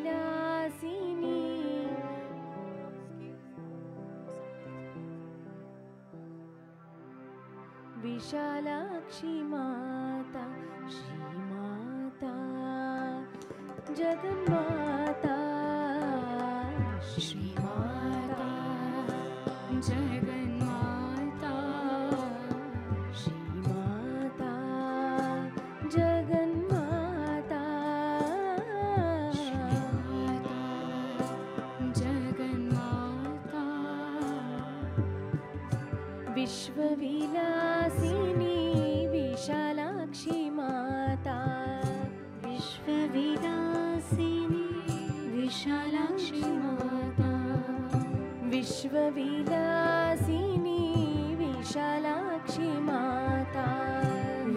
विश्वविलासिनी विशालाक्षी माता श्री माता जगन्माता श्री माता जगन्माता श्री माता जगन्माता श्री माता जगन्माता विश्वविलासिनी विशालाक्षी माता विश्वविलासिनी विशालाक्षी माता विश्वविलासिनी विशालाक्षी माता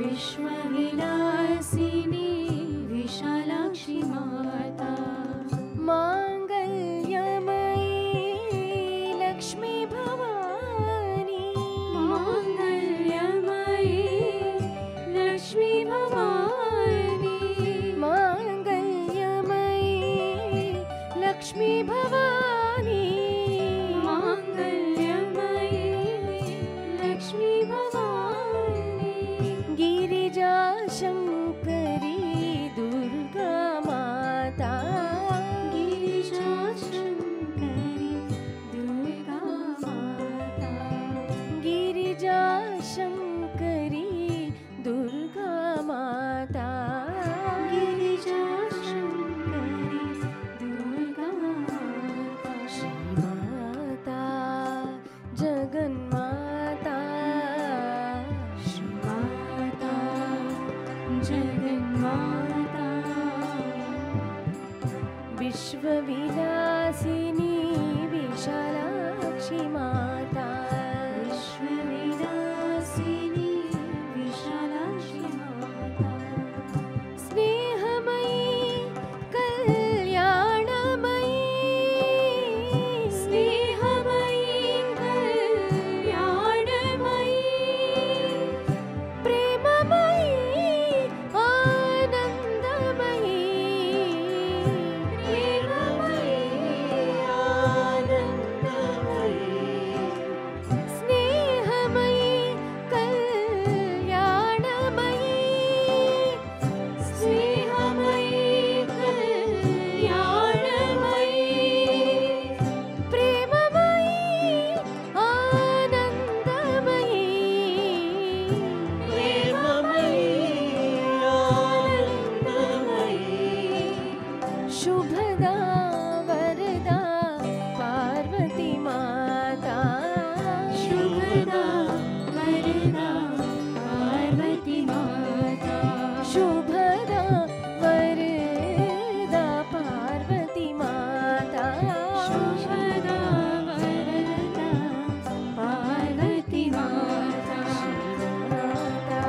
विश्वविलासिनी विशालाक्षी माता मांगल्यमयी लक्ष्मी भवानी मांगल्यमयी लक्ष्मी भवानी मांगल्यमयी लक्ष्मी भवानी मांगल्यमयी लक्ष्मी भवानी गिरिजा शंकरी दुर्गा माता गिरिजा शंकरी दुर्गा माता गिरिजा शंकरी दुर्गा माता गिरिजा शंकरी दुर्गा माता श्री माता जगन्माता श्री माता जगन्माता विश्वविलासिनी विशालाक्षी माता विश्वविलासिनी विशालाक्षी माता स्नेहमयी कल्याणमयी स्नेहमयी कल्याणमयी प्रेममयी आनंदमयी प्रेममयी आनंदमयी स्नेहमयी कल्याणमयी स्नेहमयी कल्याणमयी प्रेममयी आनंदमयी प्रेममयी आनंदमयी शुभदा वरदा पार्वती माता शुभदा वरदा पार्वती माता शुभदा वरदा पार्वती माता शुभदा वरदा पार्वती माता माता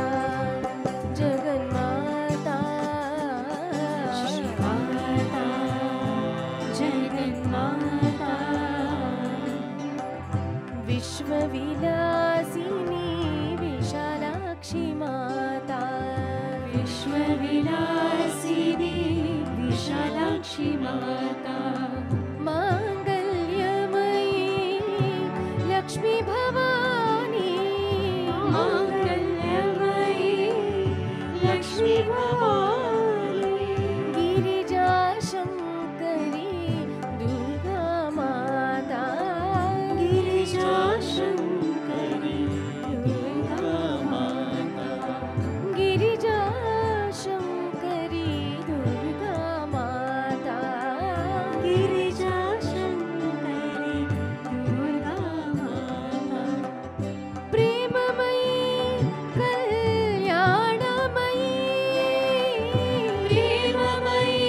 जगन्माता श्री माता जगन्माता विश्वविलासिनी विशालाक्षी माता विश्वविलासिनी विशालाक्षी माता मांगल्यमयी लक्ष्मी भवानी मांगल्यमयी लक्ष्मी भवानी गिरिजा शंकरी दुर्गा माता गिरिजा शंकरी दुर्गा माता गिरिजा शंकरी दुर्गा माता गिरिजा शंकरी दुर्गा माता प्रेममयी कल्याणमयी प्रेममयी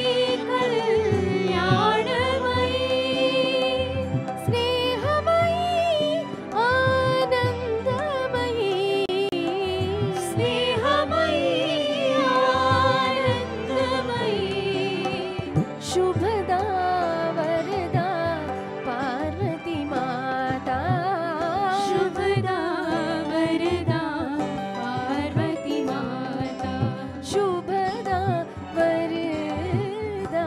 कल्याणमयी स्नेहमयी आनंदमयी स्नेहमयी आनंदमयी शुभदा वरदा पार्वती माता शुभदा वरदा पार्वती माता शुभदा वरदा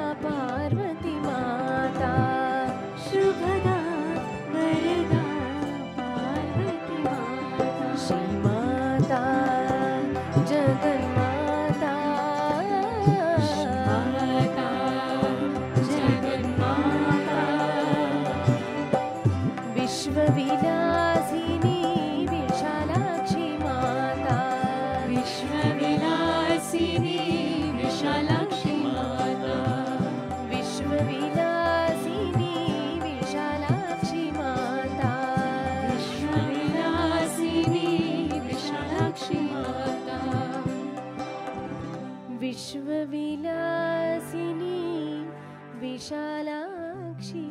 विशालाक्षी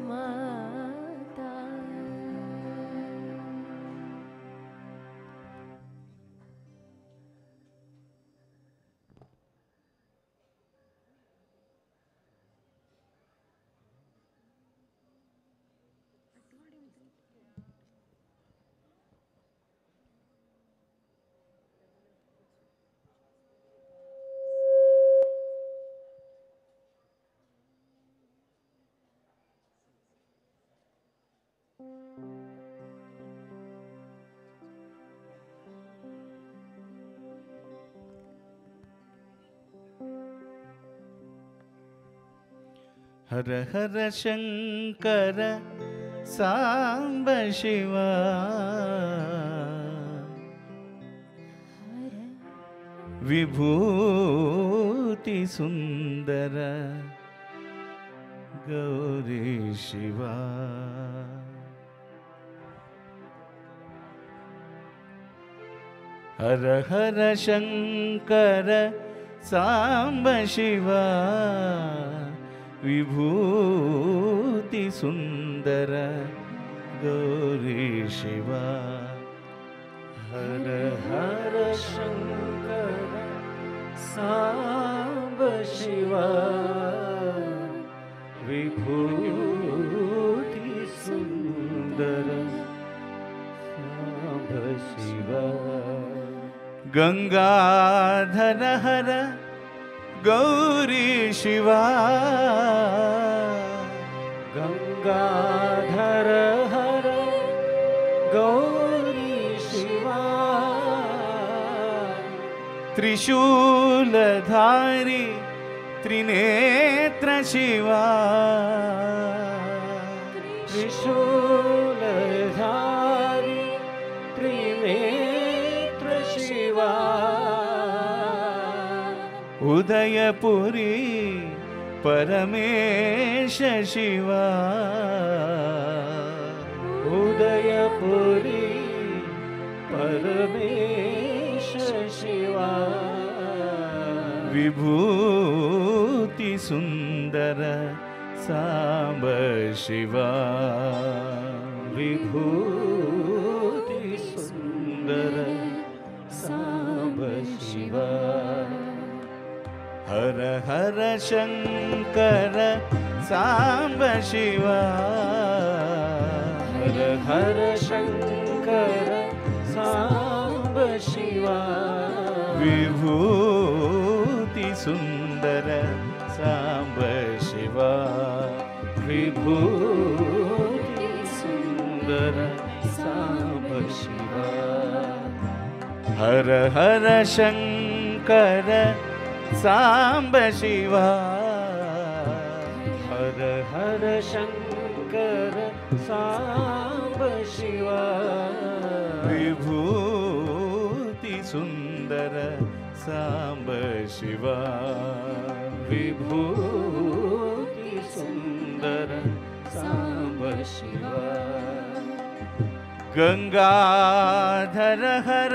माता। हर हर शंकर सांब शिवा, विभूति सुंदर गौरी शिवा। हर हर शंकर सांब शिवा, विभूति सुंदर गौरी शिवा। हर हर शंकर सांब शिवा, विभूति सुंदर सांब शिवा। गंगाधर हर गौरी शिवा, गंगाधर हर गौरी शिवा। त्रिशूलधारी त्रिनेत्र शिवा, त्रिशूलधारी त्रिनेत्र शिवा। उदयपुरी परमेश शिवा, उदयपुरी परमेश शिवा। विभूति सुंदर सांब शिवा, विभूति सुंदर सांब शिवा। हर हर शंकर सांब शिवा, हर हर शंकर सांब शिवा। विभूति सुंदर सांब शिवा, विभूति सुंदर सांब शिवा। हर हर शंकर सांब शिवा, हर हर शंकर सांब शिवा। विभूति सुंदर सांब शिवा, विभूति सुंदर सांब शिवा। गंगाधर हर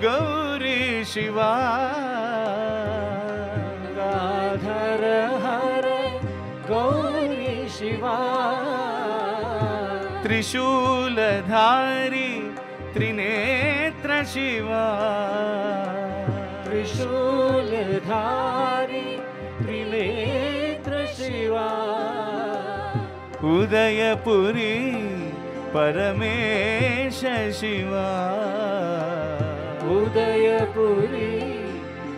गौरी शिवा, गंगाधर हर गौरी शिवा। त्रिशूलधारी त्रिनेत्र शिवा, त्रिशूलधारी त्रिनेत्र शिवा। उदयपुरी परमेश शिवा, उदयपुरी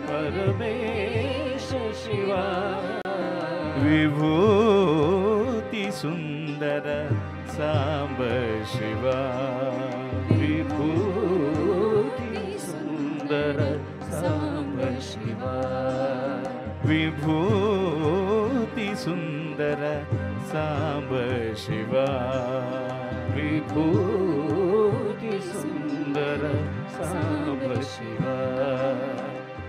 परमेश शिवा। विभूति सुंदर सांब शिवा, विभूति सुंदर सांब शिवा। विभूति सुंदर सांब शिवा, विभूति सुंदर सांब शिवा।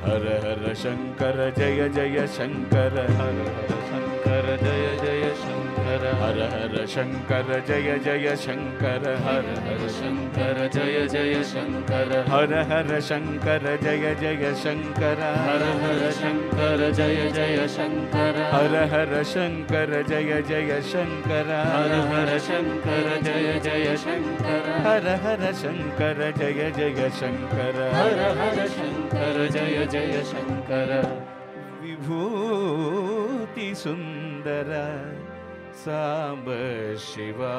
हर हर शंकर जय जय शंकर, हर हर शंकर जय जय शंकर। हर हर शंकर जय जय शंकर हर हर शंकर जय जय शंकर हर हर शंकर जय जय शंकर हर हर शंकर जय जय शंकर हर हर शंकर जय जय शंकर हर हर शंकर जय जय शंकर हर हर शंकर जय जय शंकर हर हर शंकर जय जय शंकर विभूति सुंदर Samba Shiva.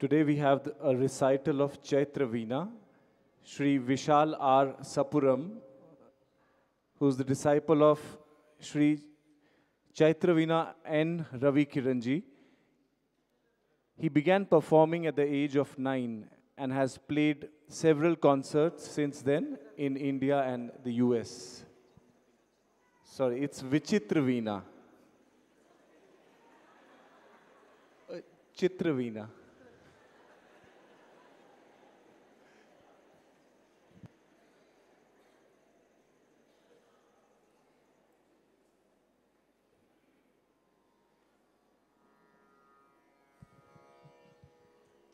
Today we have a recital of Chaitra Veena, Sri Vishal R. Sapuram, who is the disciple of Sri Chaitra Veena N. Ravi Kiranji. He began performing at the age of 9 and has played several concerts since then in India and the US. Sorry, it's Vichitra Veena. Chitra Veena.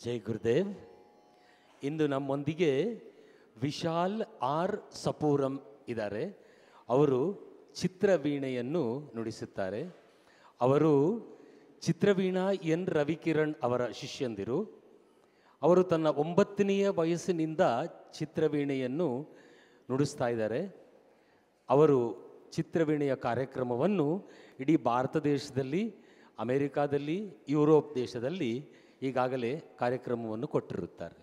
ಜೈ ಗುರುದೇವ್. ಇಂದು ನಮ್ಮೊಂದಿಗೆ Vishal R ಸಪೂರಂ ಇದ್ದಾರೆ. ಅವರು ಚಿತ್ರವೀಣೆಯನ್ನು ನುಡಿಸುತ್ತಾರೆ. ಅವರು ಚಿತ್ರವೀಣಾ N Ravikiran ಅವರ ಶಿಷ್ಯಂದಿರು. ಅವರು ತನ್ನ 9ನೇ ವಯಸ್ಸಿನಿಂದ ಚಿತ್ರವೀಣೆಯನ್ನು ನುಡಿಸ್ತಾ ಇದ್ದಾರೆ. ಅವರು ಚಿತ್ರವೀಣೆಯ ಕಾರ್ಯಕ್ರಮವನ್ನು ಇಡೀ ಭಾರತ ದೇಶದಲ್ಲಿ, ಅಮೆರಿಕಾದಲ್ಲಿ, ಯುರೋಪ್ ದೇಶದಲ್ಲಿ ಈಗಾಗಲೇ ಕಾರ್ಯಕ್ರಮವನ್ನು ಕೊಟ್ಟಿರುತ್ತಾರೆ.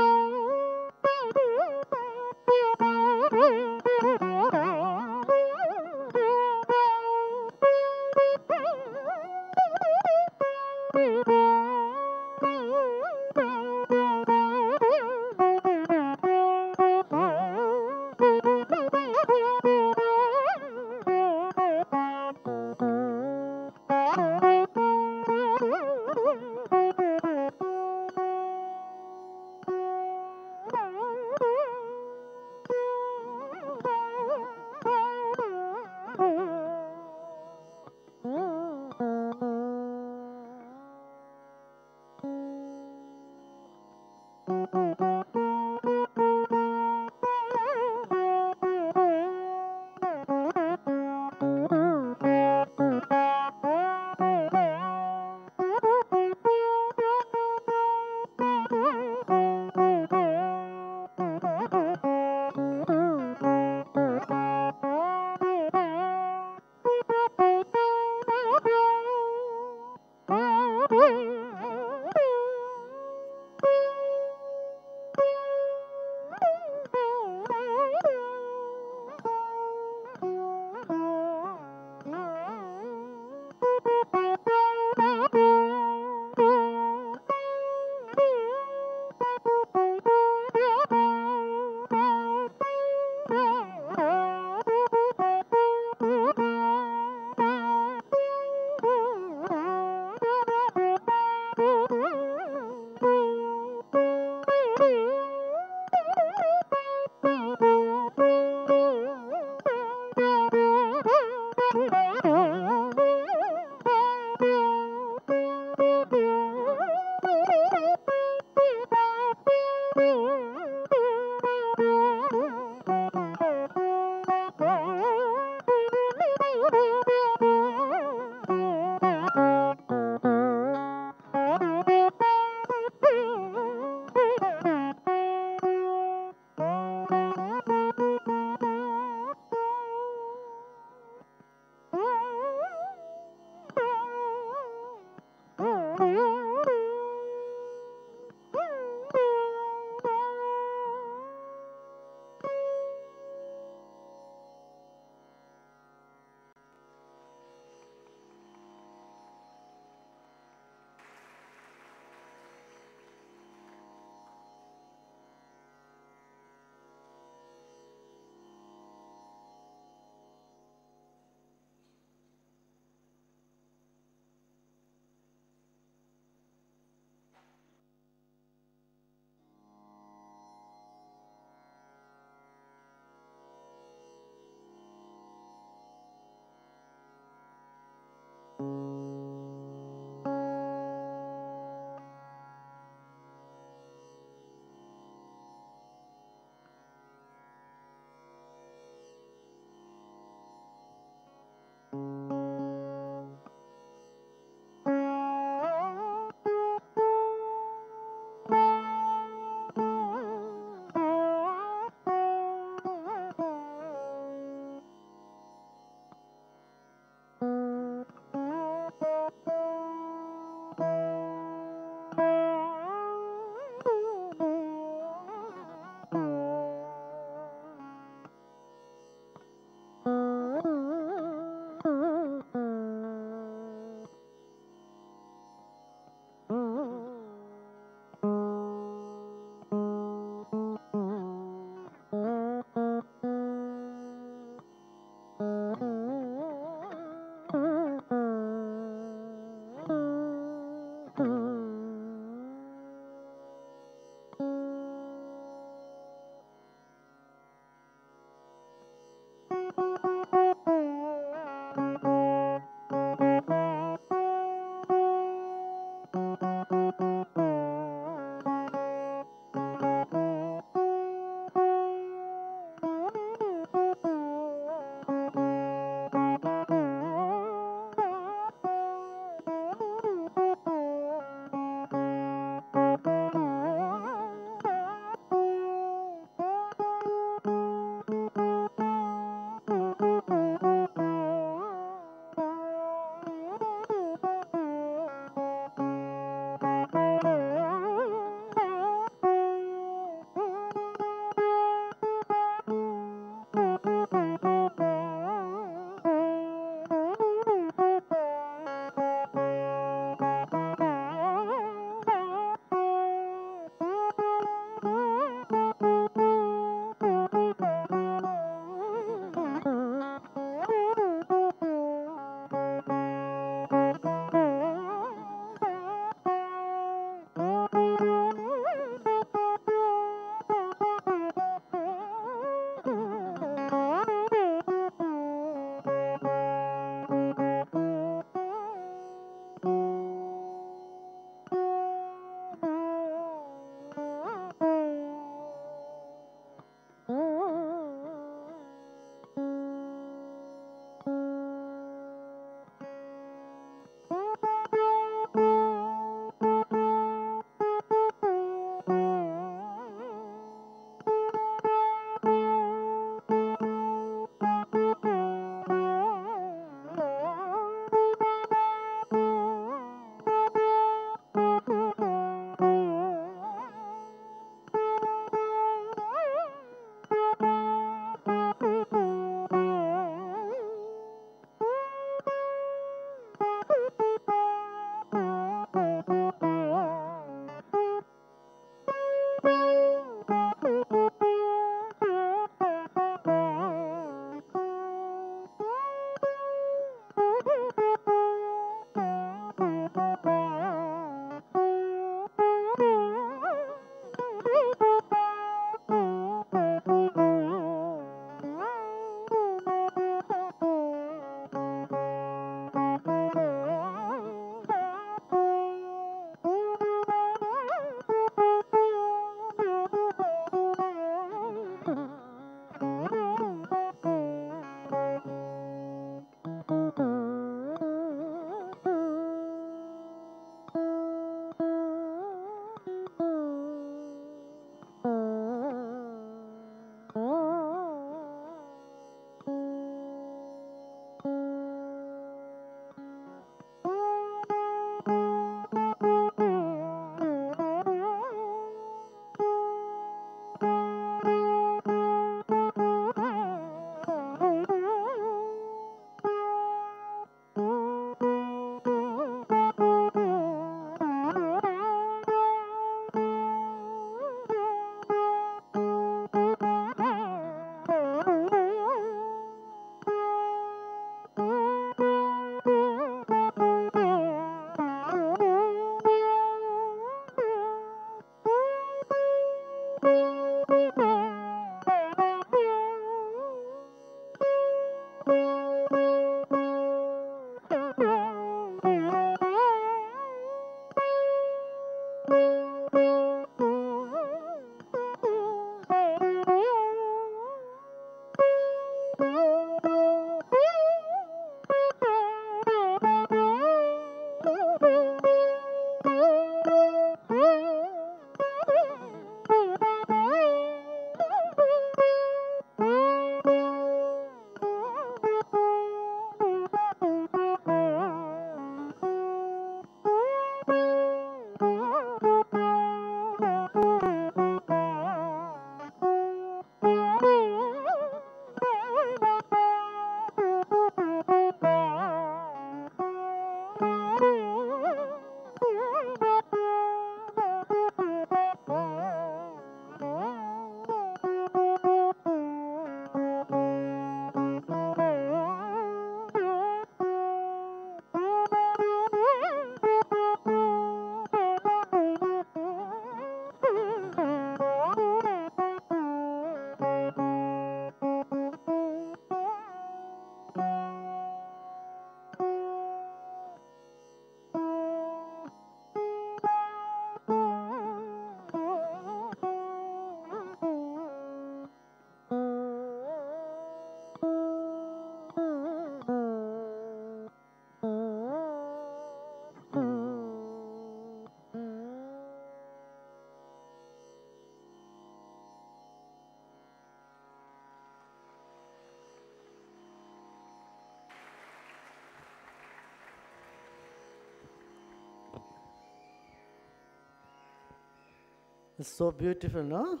It's so beautiful, no?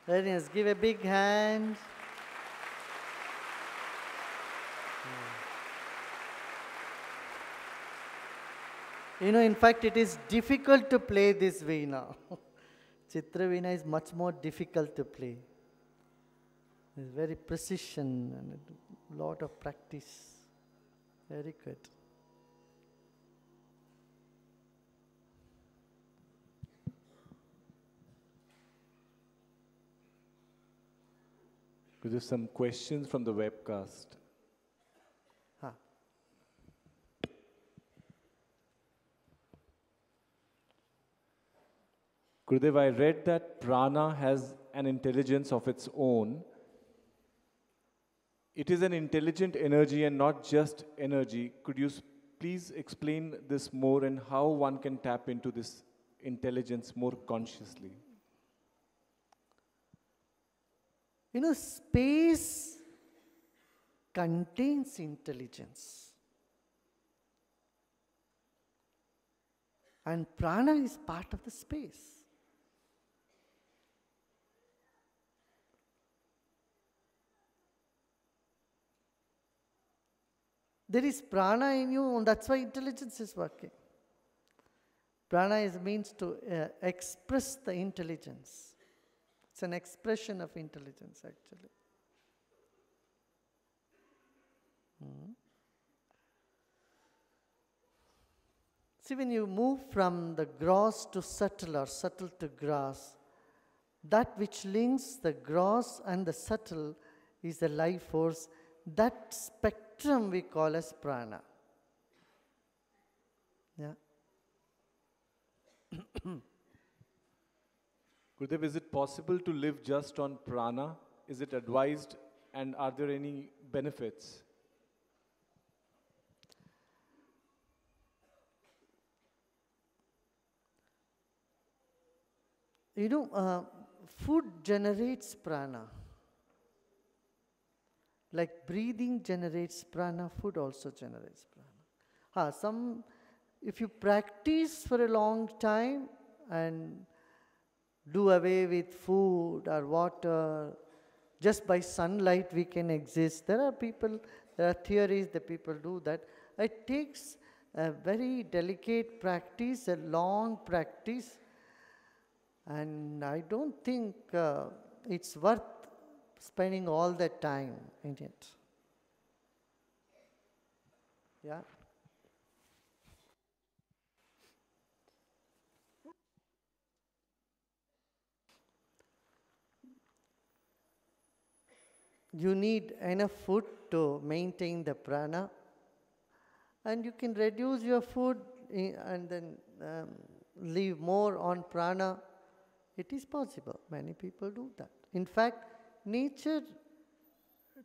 Very nice. Give a big hand. You know, in fact, it is difficult to play this veena. Chitra veena is much more difficult to play. It's very precision and a lot of practice. Very good. There's some questions from the webcast. Huh. Gurudev, I read that prana has an intelligence of its own. It is an intelligent energy and not just energy. Could you please explain this more and how one can tap into this intelligence more consciously? You know, space contains intelligence. And prana is part of the space. There is prana in you, and that's why intelligence is working. Prana is means to express the intelligence. It's an expression of intelligence, actually. See, when you move from the gross to subtle or subtle to gross, that which links the gross and the subtle is the life force. That spectrum we call as prana. Yeah. Gurudev, is it possible to live just on prana? Is it advised, and are there any benefits? You know, food generates prana. Like breathing generates prana, food also generates prana. If you practice for a long time and do away with food or water, just by sunlight we can exist. There are theories that people do that. It takes a very delicate practice, a long practice, and I don't think it's worth spending all that time in it. Yeah. You need enough food to maintain the prana, and you can reduce your food and then leave more on prana. It is possible. Many people do that. In fact, nature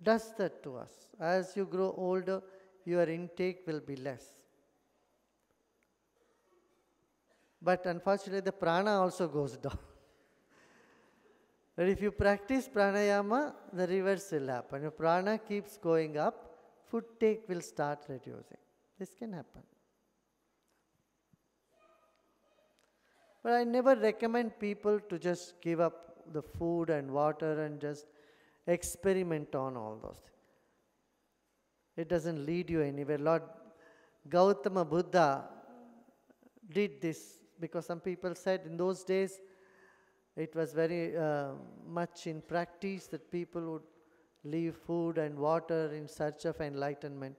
does that to us. As you grow older, your intake will be less. But unfortunately, the prana also goes down. But if you practice pranayama, the reverse will happen. If prana keeps going up, food take will start reducing. This can happen. But I never recommend people to just give up the food and water and just experiment on all those things. It doesn't lead you anywhere. Lord Gautama Buddha did this because some people said in those days it was very much in practice that people would leave food and water in search of enlightenment.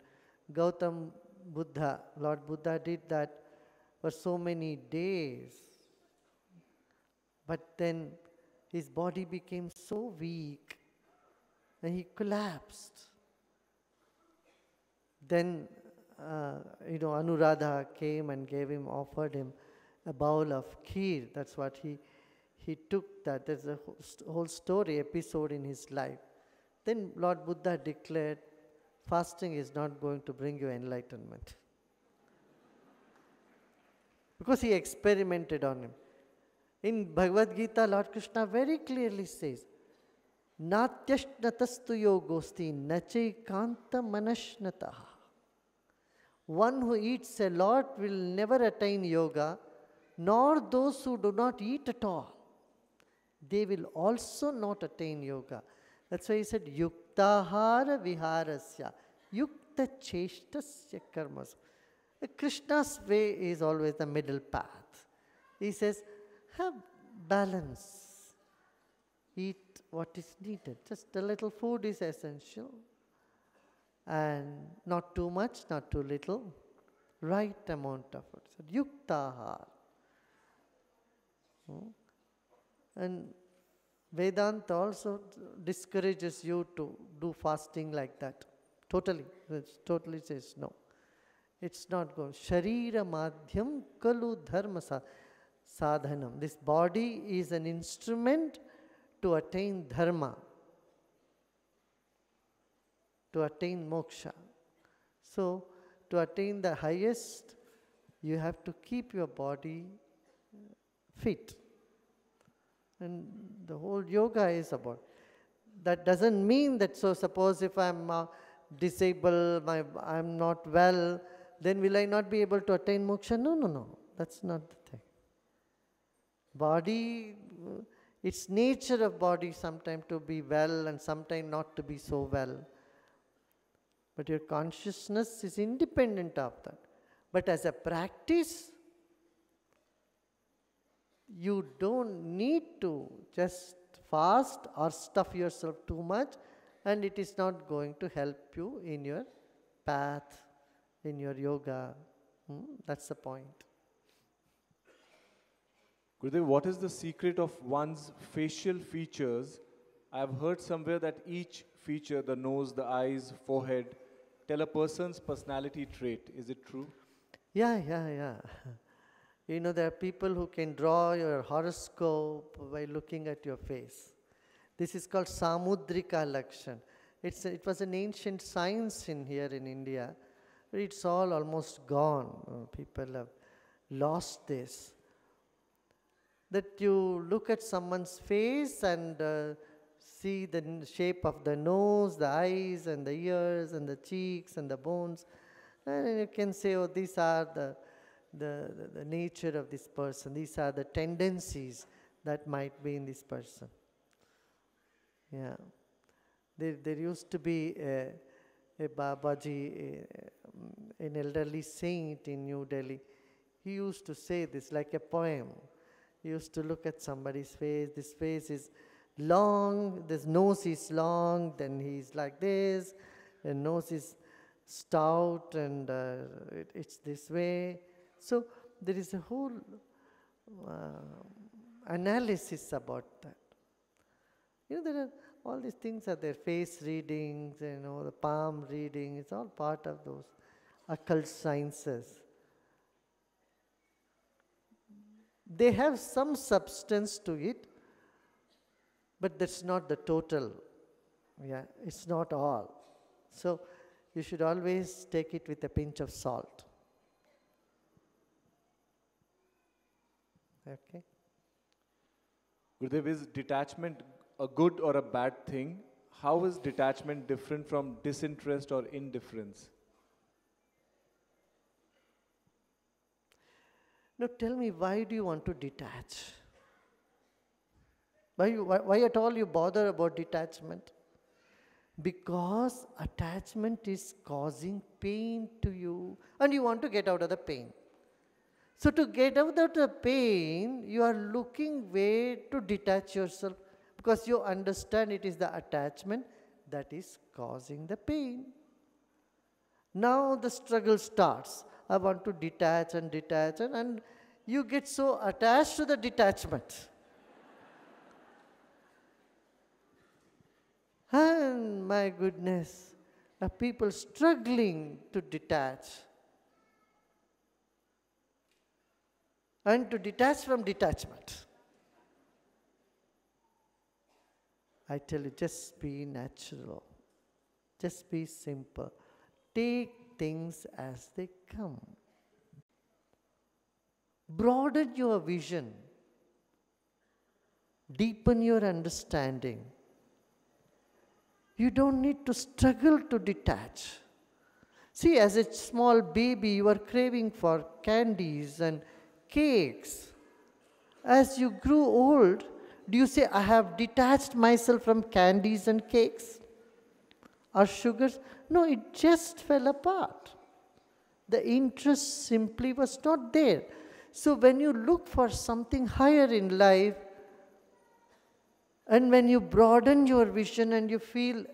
Gautama Buddha, Lord Buddha did that for so many days. But then his body became so weak and he collapsed. Then, Anuradha came and offered him a bowl of kheer. That's what he took that. There's a whole story, episode in his life. Then Lord Buddha declared, fasting is not going to bring you enlightenment. Because he experimented on him. In Bhagavad Gita, Lord Krishna very clearly says, Natyashnatastu yogosti nachekanta manashnataha. One who eats a lot will never attain yoga, nor those who do not eat at all. They will also not attain yoga. That's why he said, yuktahara viharasya, yukta cheshtasya karmas. Krishna's way is always the middle path. He says, have balance. Eat what is needed. Just a little food is essential. And not too much, not too little. Right amount of food. So, yuktahara. And Vedanta also discourages you to do fasting like that. Totally. It totally says no. It's not going. Sharira madhyam kalu dharma sadhanam. This body is an instrument to attain dharma, to attain moksha. So, to attain the highest, you have to keep your body fit. And the whole yoga is about. That doesn't mean that, so suppose if I'm disabled, I'm not well, then will I not be able to attain moksha? No, no, no. That's not the thing. Body, it's nature of body sometimes to be well and sometimes not to be so well. But your consciousness is independent of that. But as a practice, you don't need to just fast or stuff yourself too much, and it is not going to help you in your path, in your yoga. That's the point. Gurudev, what is the secret of one's facial features? I have heard somewhere that each feature, the nose, the eyes, forehead, tell a person's personality trait. Is it true? Yeah. You know, there are people who can draw your horoscope by looking at your face. This is called Samudrika Lakshan. It was an ancient science here in India, but it's all almost gone. People have lost this. That you look at someone's face and see the shape of the nose, the eyes, and the ears, and the cheeks, and the bones, and you can say, oh, these are the nature of this person. These are the tendencies that might be in this person. Yeah. There used to be a Babaji, an elderly saint in New Delhi. He used to say this like a poem. He used to look at somebody's face. This face is long, this nose is long, then he's like this, the nose is stout, and it's this way. So there is a whole analysis about that. You know, there are all these things are there, face readings, the palm reading, it's all part of those occult sciences. They have some substance to it, but that's not the total. Yeah, it's not all. So you should always take it with a pinch of salt. Okay. Gurudev, is detachment a good or a bad thing? How is detachment different from disinterest or indifference? Now tell me, why do you want to detach? Why at all you bother about detachment? Because attachment is causing pain to you and you want to get out of the pain. So to get out of the pain, you are looking way to detach yourself because you understand it is the attachment that is causing the pain. Now the struggle starts. I want to detach, and you get so attached to the detachment. And my goodness, are people struggling to detach. And to detach from detachment. I tell you, just be natural. Just be simple. Take things as they come. Broaden your vision. Deepen your understanding. You don't need to struggle to detach. See, as a small baby, you are craving for candies and cakes. As you grew old, do you say, I have detached myself from candies and cakes or sugars? No, it just fell apart. The interest simply was not there. So when you look for something higher in life, and when you broaden your vision and you feel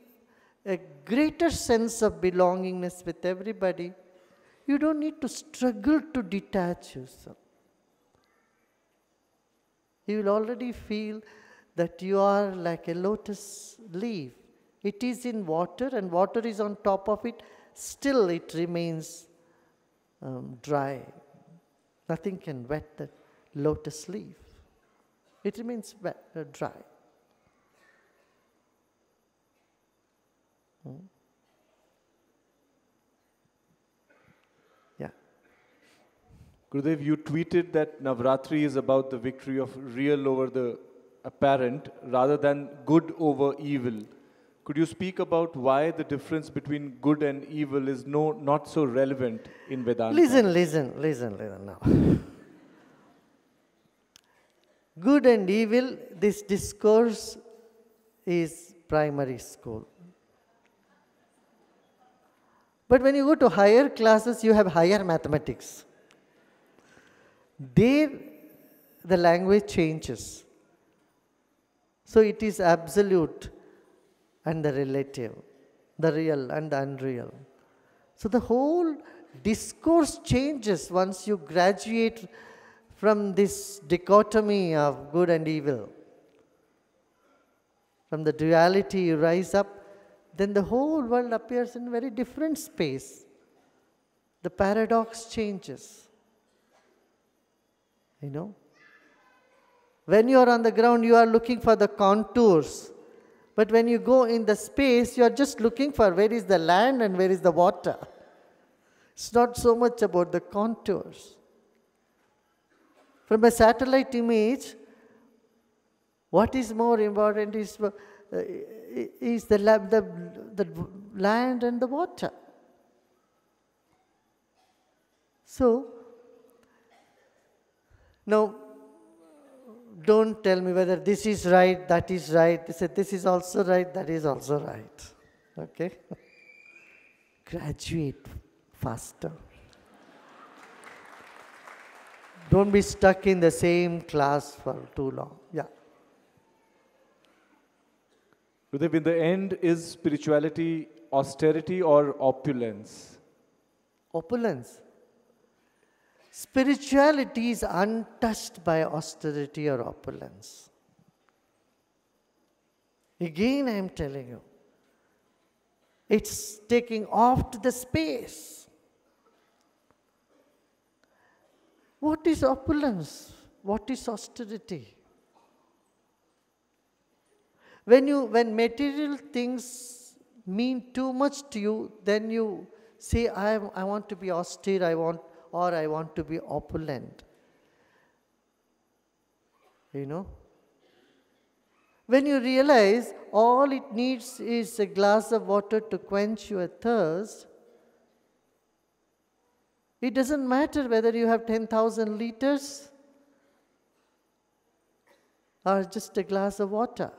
a greater sense of belongingness with everybody, you don't need to struggle to detach yourself. You will already feel that you are like a lotus leaf. It is in water and water is on top of it. Still it remains dry. Nothing can wet the lotus leaf. It remains dry. Yeah. Gurudev, you tweeted that Navratri is about the victory of real over the apparent rather than good over evil. Could you speak about why the difference between good and evil is not so relevant in Vedanta? Listen now. Good and evil, this discourse is primary school. But when you go to higher classes, you have higher mathematics. There, the language changes. So it is absolute and the relative, the real and the unreal. So the whole discourse changes once you graduate from this dichotomy of good and evil. From the duality you rise up, then the whole world appears in a very different space. The paradox changes. You know? When you are on the ground, you are looking for the contours. But when you go in the space, you are just looking for where is the land and where is the water. It's not so much about the contours. From a satellite image, what is more important is the land and the water. So, now, don't tell me whether this is right, that is right. They said this is also right, that is also right. Okay? Graduate faster. Don't be stuck in the same class for too long. Yeah. Gurudev, in the end, is spirituality austerity or opulence? Opulence. Spirituality is untouched by austerity or opulence. Again, I am telling you, it's taking off the space. What is opulence? What is austerity? When material things mean too much to you, then you say, I want to be austere, I want to be opulent. You know? When you realize all it needs is a glass of water to quench your thirst, it doesn't matter whether you have 10,000 liters or just a glass of water.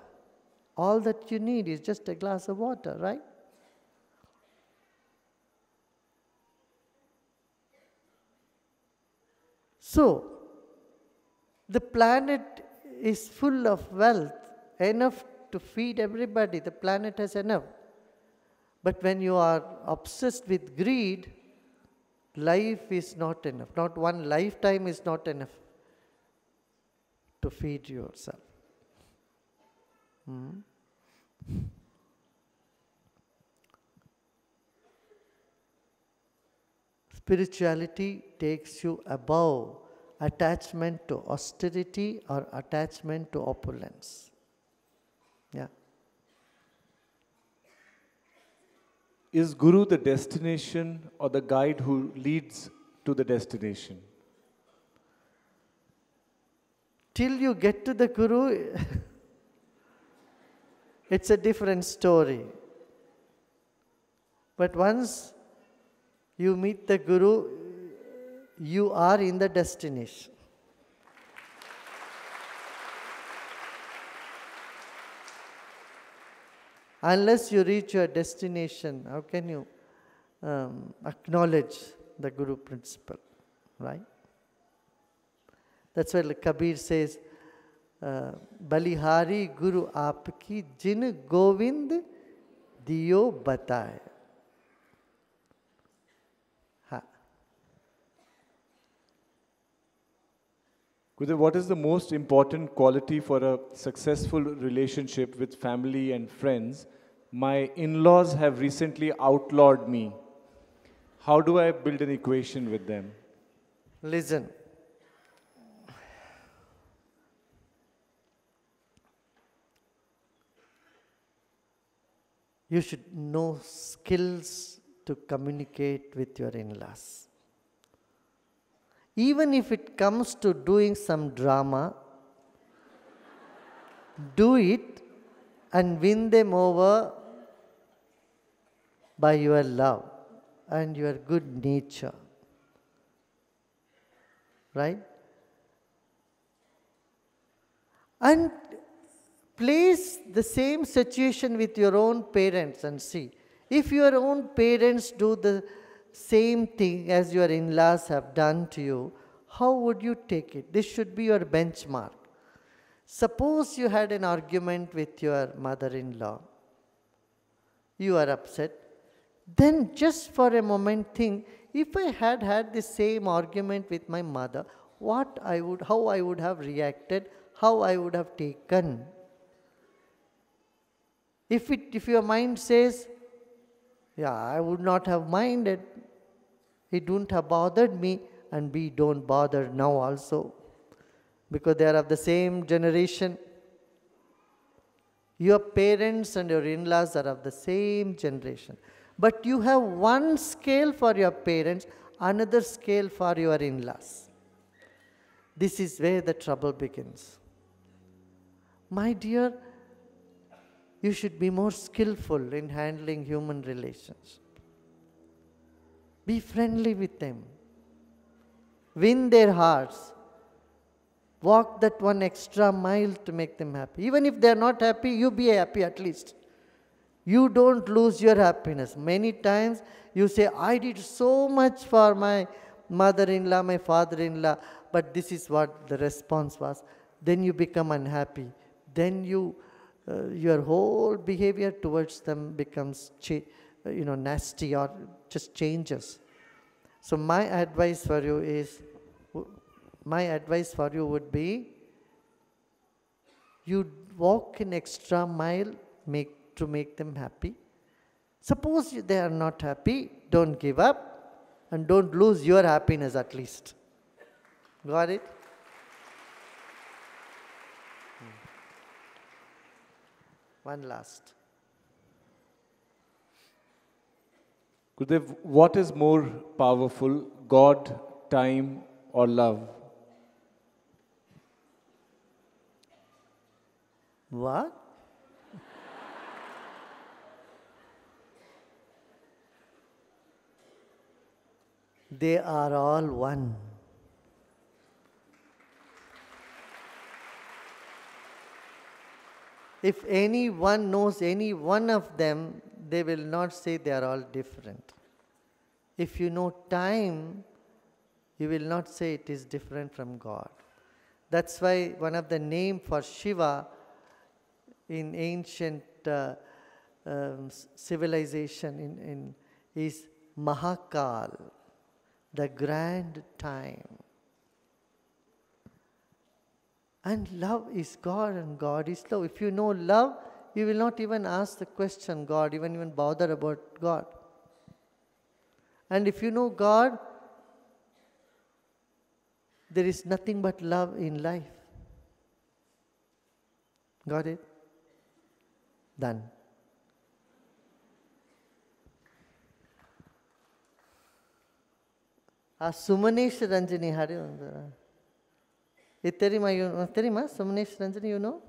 All that you need is just a glass of water, right? So, the planet is full of wealth, enough to feed everybody. The planet has enough. But when you are obsessed with greed, life is not enough. Not one lifetime is not enough to feed yourself. Spirituality takes you above attachment to austerity or attachment to opulence. Yeah. Is Guru the destination or the guide who leads to the destination? Till you get to the Guru, it's a different story. But once you meet the Guru, you are in the destination. Unless you reach your destination, how can you acknowledge the Guru principle, right? That's why Kabir says, Balihari Guru Aapki Jin Govind Diyo Bataye. Gurudev, what is the most important quality for a successful relationship with family and friends? My in-laws have recently outlawed me. How do I build an equation with them? Listen. You should know skills to communicate with your in-laws. Even if it comes to doing some drama, do it and win them over by your love and your good nature. Right? And place the same situation with your own parents and see. If your own parents do the same thing as your in-laws have done to you, how would you take it? This should be your benchmark. Suppose you had an argument with your mother-in-law. You are upset. Then just for a moment think, if I had had the same argument with my mother, how I would have reacted, how I would have taken. If your mind says, yeah, I would not have minded, it wouldn't have bothered me, and we don't bother now also, because they are of the same generation. Your parents and your in-laws are of the same generation. But you have one scale for your parents, another scale for your in-laws. This is where the trouble begins. My dear, you should be more skillful in handling human relations. Be friendly with them. Win their hearts. Walk that one extra mile to make them happy. Even if they are not happy, you be happy at least. You don't lose your happiness. Many times you say, I did so much for my mother-in-law, my father-in-law, but this is what the response was. Then you become unhappy. Then your whole behavior towards them becomes nasty or just changes. So my advice for you would be, you walk an extra mile to make them happy. Suppose they are not happy, don't give up and don't lose your happiness at least. Got it? One last. Gurudev, what is more powerful, God, time, or love? What? They are all one. If anyone knows any one of them, they will not say they are all different. If you know time, you will not say it is different from God. That's why one of the names for Shiva in ancient civilization is Mahakal, the grand time. And love is God and God is love. If you know love, you will not even ask the question God, even bother about God. And if you know God, there is nothing but love in life. Got it? Done. Sumanesh Ranjani, Terima, Sumanesh Ranjani, you know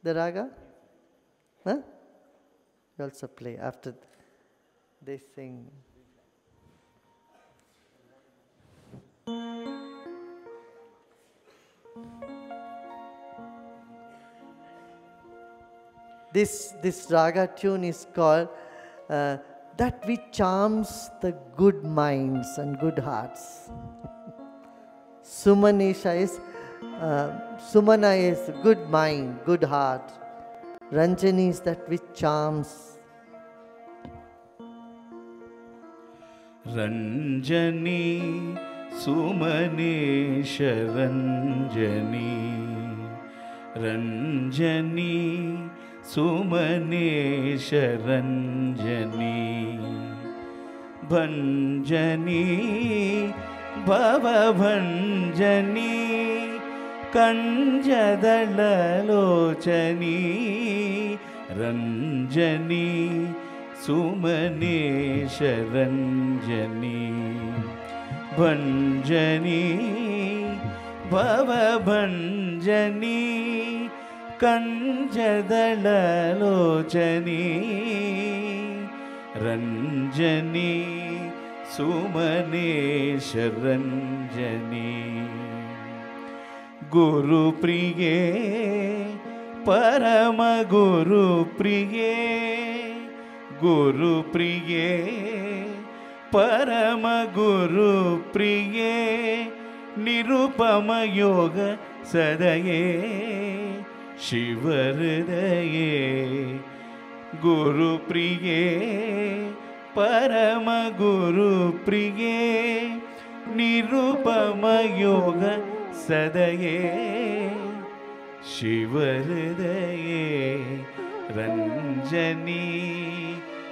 the raga? Huh? You also play after they sing. This raga tune is called That Which Charms the Good Minds and Good Hearts. Sumanesha is Sumana is good mind, good heart. Ranjani is that which charms. Ranjani Sumanesha Ranjani Ranjani Sumanesha Ranjani Bhanjani Bhava Bhanjani Kanjadala Lochani Ranjani Sumanesha Ranjani Bhanjani Bhava Bhanjani Kanjadala Lochani Ranjani Sumanesha Ranjani Guru Priye Parama Guru Priye Guru Priye Parama Guru Priye Nirupama Yoga Sadaye Shivardaye Guru Priye Parama Guru Priye Nirupama Yoga Sadaye Shivardaye Ranjani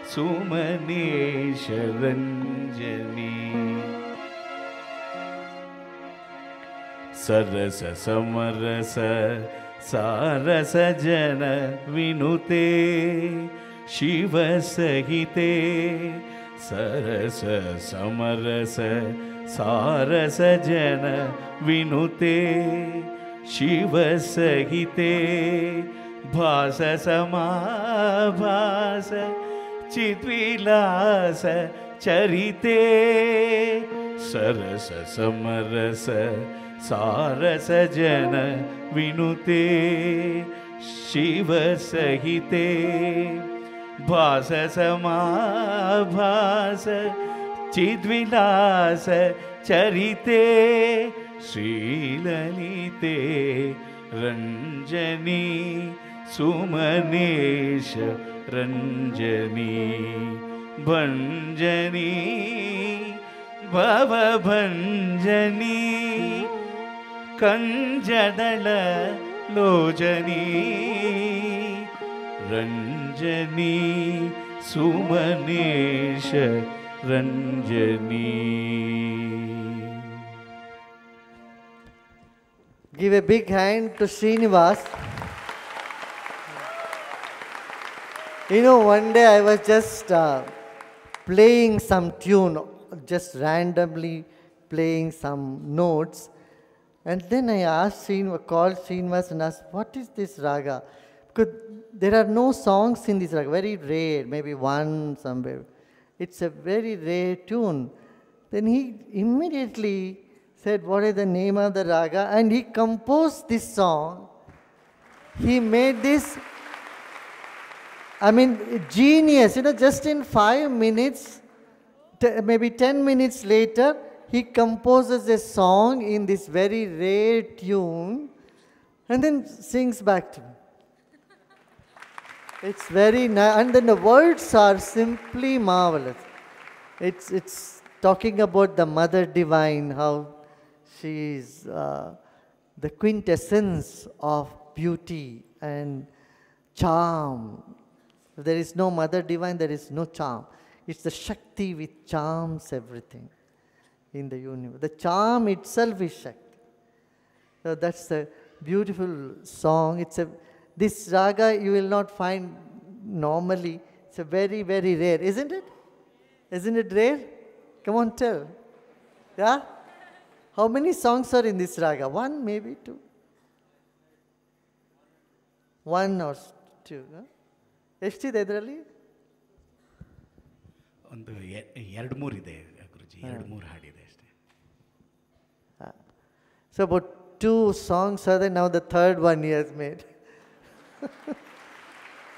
Sumanesha Ranjani Sarasa Samarasa Sarasa Jana Vinute Shiva Sahite Sarasa Samarasa Sarasa Jana Vinute Shiva Sahite Bhasa Samabhasa Chitvilasa Charite Sarasa Samarasa Sarasa Jana Vinute Shiva Sahite Bhasa Samabhasa Chitvilasa Charite Srilalite Ranjani Sumanesha Ranjani Bhanjani Bhava Bhanjani Kanjadala Lojani Ranjani Sumanesha Ranjani. Give a big hand to Srinivas. You know, one day I was just playing some tune, just randomly playing some notes. And then I asked called Srinivas and asked, what is this raga? Because there are no songs in this raga, very rare, maybe one somewhere. It's a very rare tune. Then he immediately said, what is the name of the raga? And he composed this song. He made this, I mean, genius, just in 5 minutes, maybe 10 minutes later, he composes a song in this very rare tune and then sings back to me. It's very nice, and then the words are simply marvelous. It's talking about the Mother Divine, how she is the quintessence of beauty and charm. If there is no Mother Divine, there is no charm. It's the Shakti which charms everything in the universe. The charm itself is Shakti. So that's a beautiful song. This raga you will not find normally. It's a very, very rare, isn't it? Isn't it rare? Come on, tell. Yeah? How many songs are in this raga? One, maybe two? One or two. ಎಷ್ಟಿದೆ ಇದರಲ್ಲಿ? ಒಂದು 2-3 ಇದೆ ಗುರುಜಿ, 2-3 ಹಾಡಿದೆ ಅಷ್ಟೇ. So about 2 songs are there, now the third one he has made.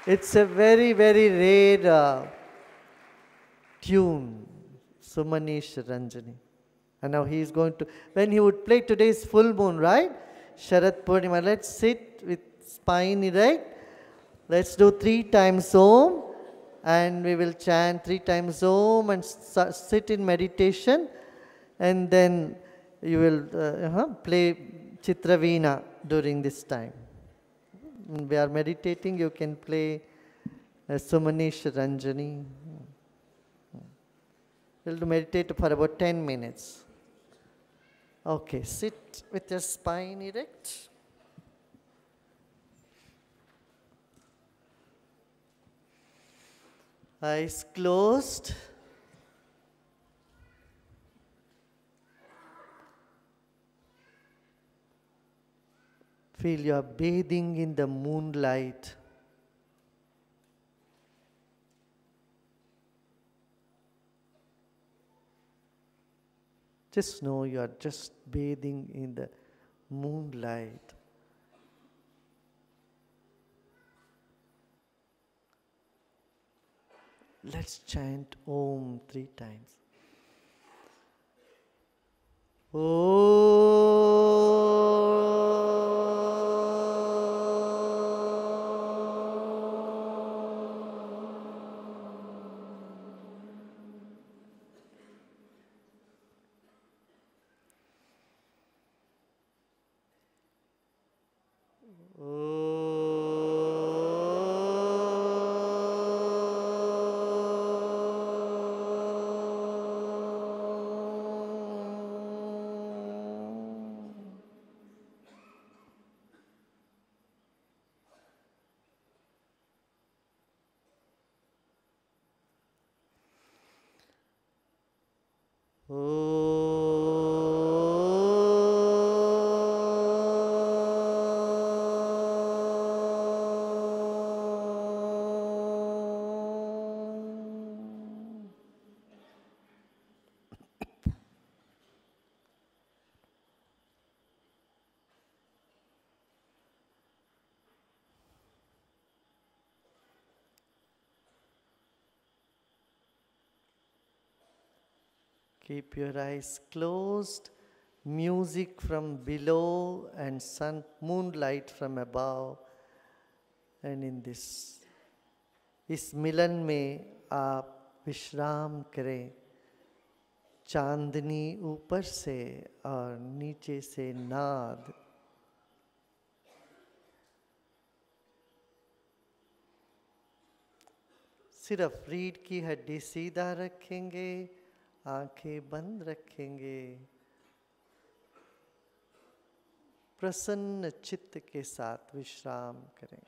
It's a very, very rare tune, Sumanish Ranjani. And now he is going to, when he would play today's full moon, right? Sharat Purnima. Let's sit with spine erect. Let's do 3 times Om. And we will chant 3 times Om and sit in meditation. And then you will play Chitraveena during this time. We are meditating, you can play Sumanish Ranjani. We'll meditate for about 10 minutes. Okay, sit with your spine erect. Eyes closed. Feel you are bathing in the moonlight. Just know you are just bathing in the moonlight. Let's chant Om 3 times. Keep your eyes closed. Music from below and moonlight from above. And in this, इस मिलन में आप विश्राम करें. चांदनी ऊपर से और नीचे से नाद. सिर्फ रीढ़ की हड्डी सीधा रखेंगे, आंखें बंद रखेंगे. प्रसन्न चित्त के साथ विश्राम करें.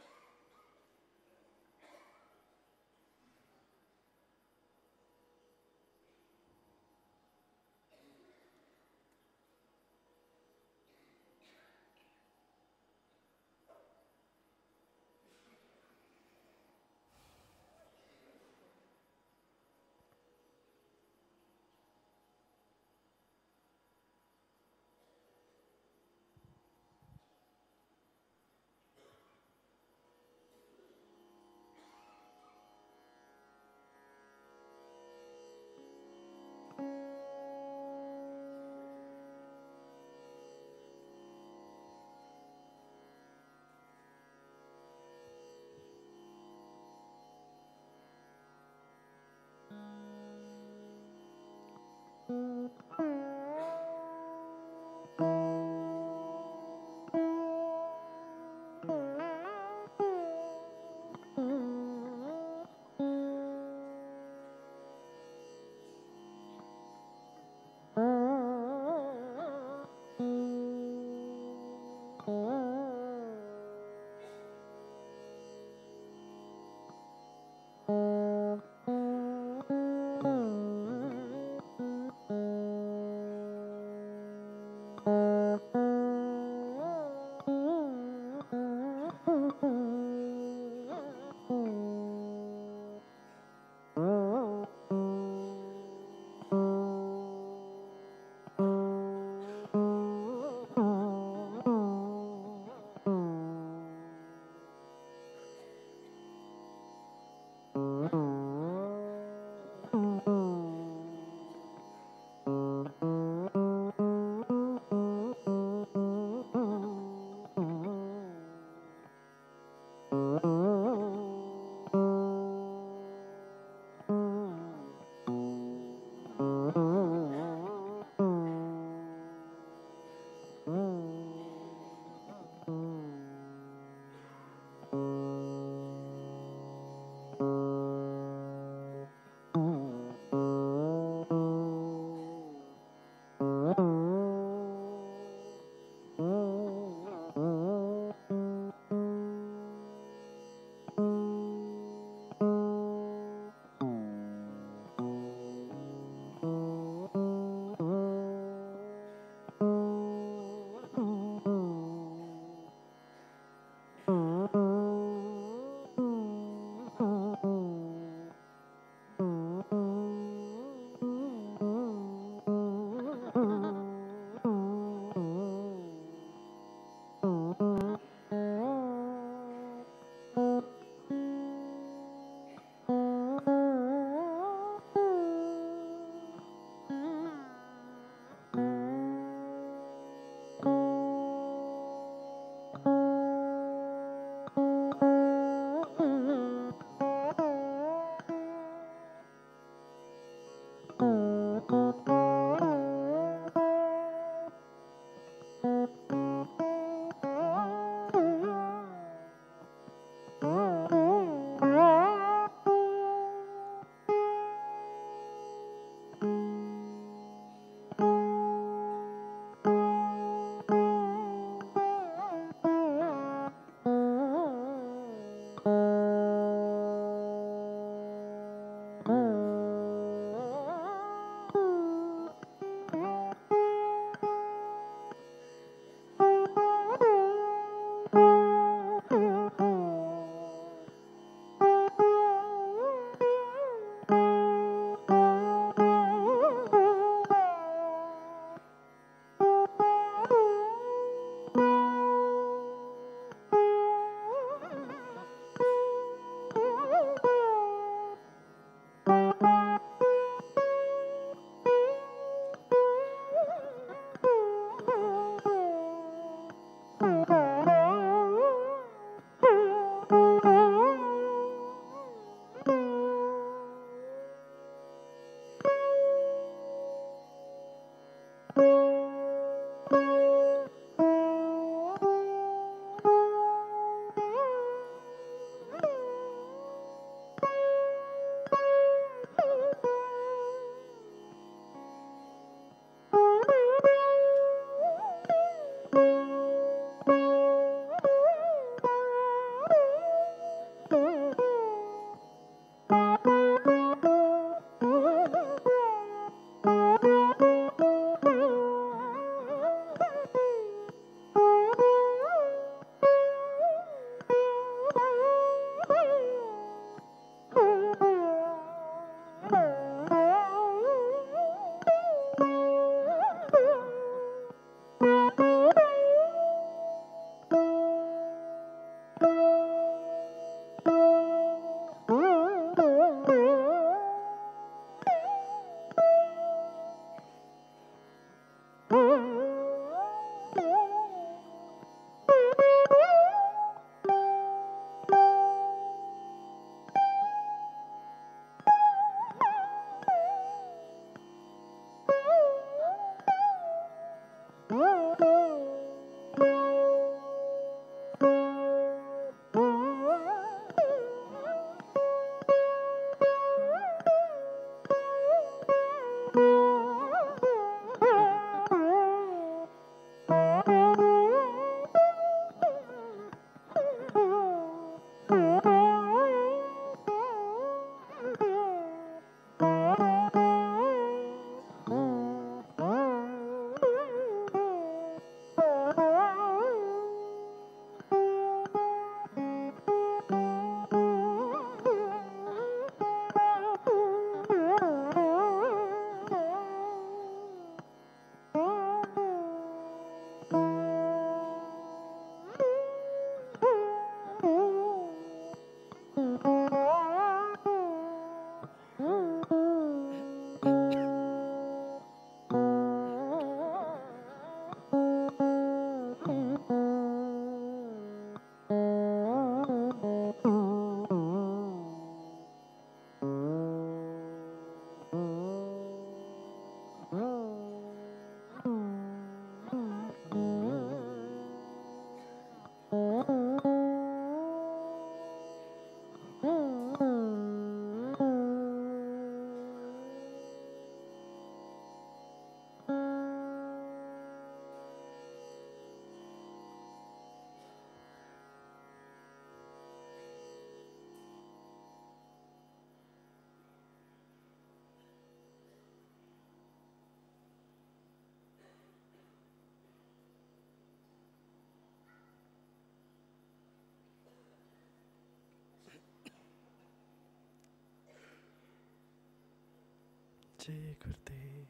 Jai Gurudev.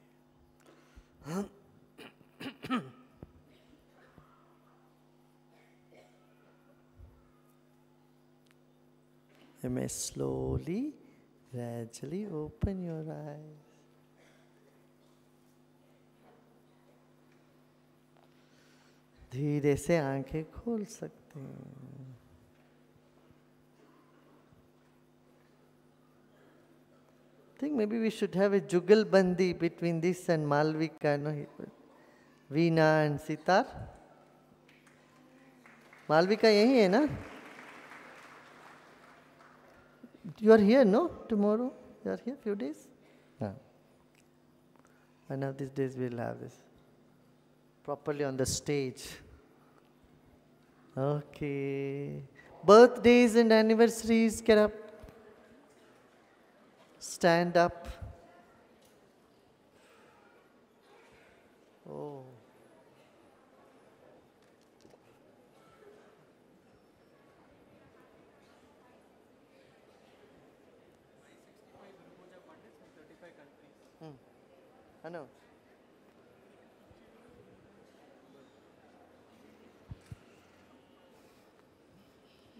You may slowly, gradually open your eyes. धीरे से आंखें खोल सकते हैं. I think maybe we should have a jugalbandi between this and Malvika, no? Veena and sitar. Malvika यही है ना? You are here, no? Tomorrow? You are here few days? Yeah. One of these days we'll have this properly on the stage. Okay. Birthdays and anniversaries, get up. Stand up. Oh. I know.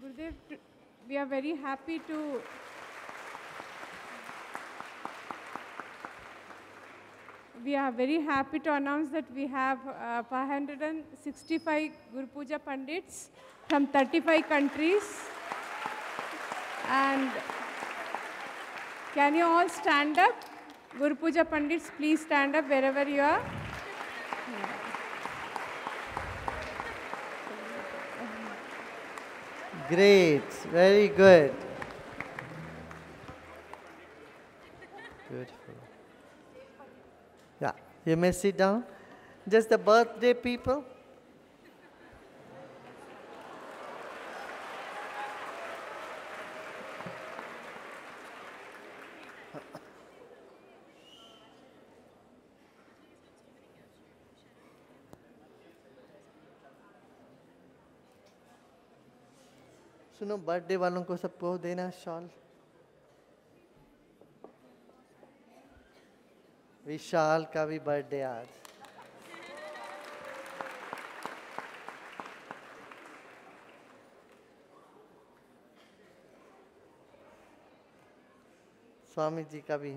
Gurudev, we are very happy to announce that we have 565 Guru Puja Pandits from 35 countries. And can you all stand up? Guru Puja Pandits, please stand up wherever you are. Great, very good. Beautiful. Yeah, you may sit down. Just the birthday people. सुनो birthday वालों को सबको देना shawl. विशाल का भी birthday आज. स्वामी जी का भी.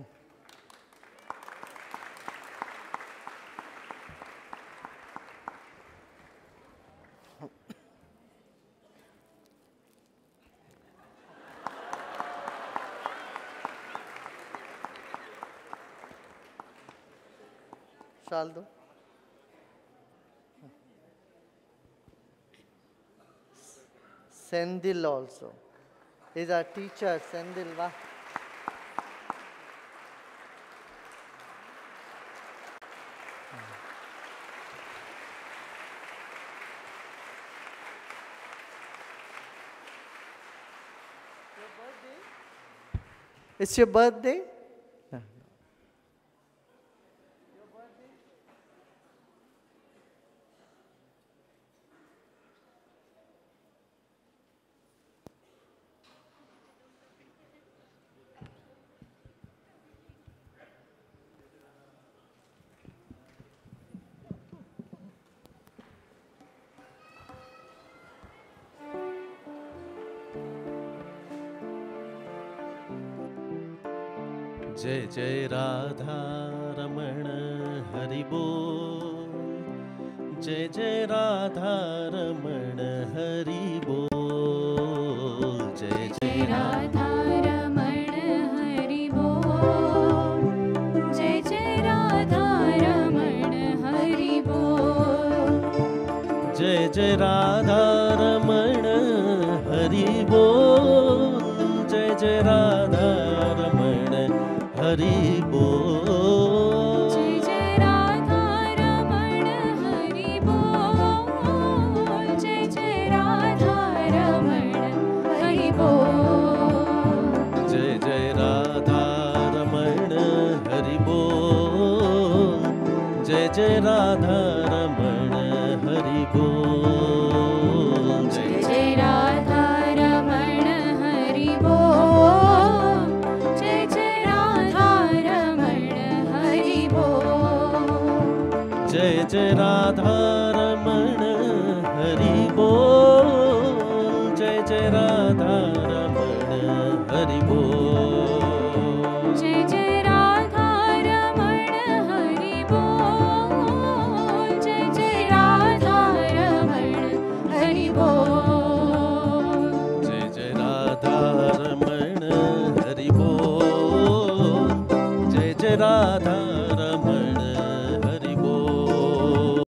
शाल दो. Sendil also is our teacher. Sendil, wow. It's your birthday? Yeah. जय जय राधा रमण हरि बोल. जय जय राधा रमण हरि बोल. जय जय राधा रमण हरि बोल. जय जय राधा रमण हरि बोल. जय जय राधा रमण हरि बोल. जय जय राधा रमण हरि बोल. जय जय राधा रमण हरि बोल. जय जय राधा रमण हरि बोल. जय जय राधा रमण हरि बोल. जय जय राधा रमण हरि बोल. जय जय राधा रमण हरि बोल. जय जय राधा रमण जय जय राधा रमण हरि बोल, जय जय राधा रमण हरि बोल, जय जय राधा रमण हरि बोल, जय जय राधा रमण हरि बोल, जय जय राधा रमण हरि बोल, जय जय राधा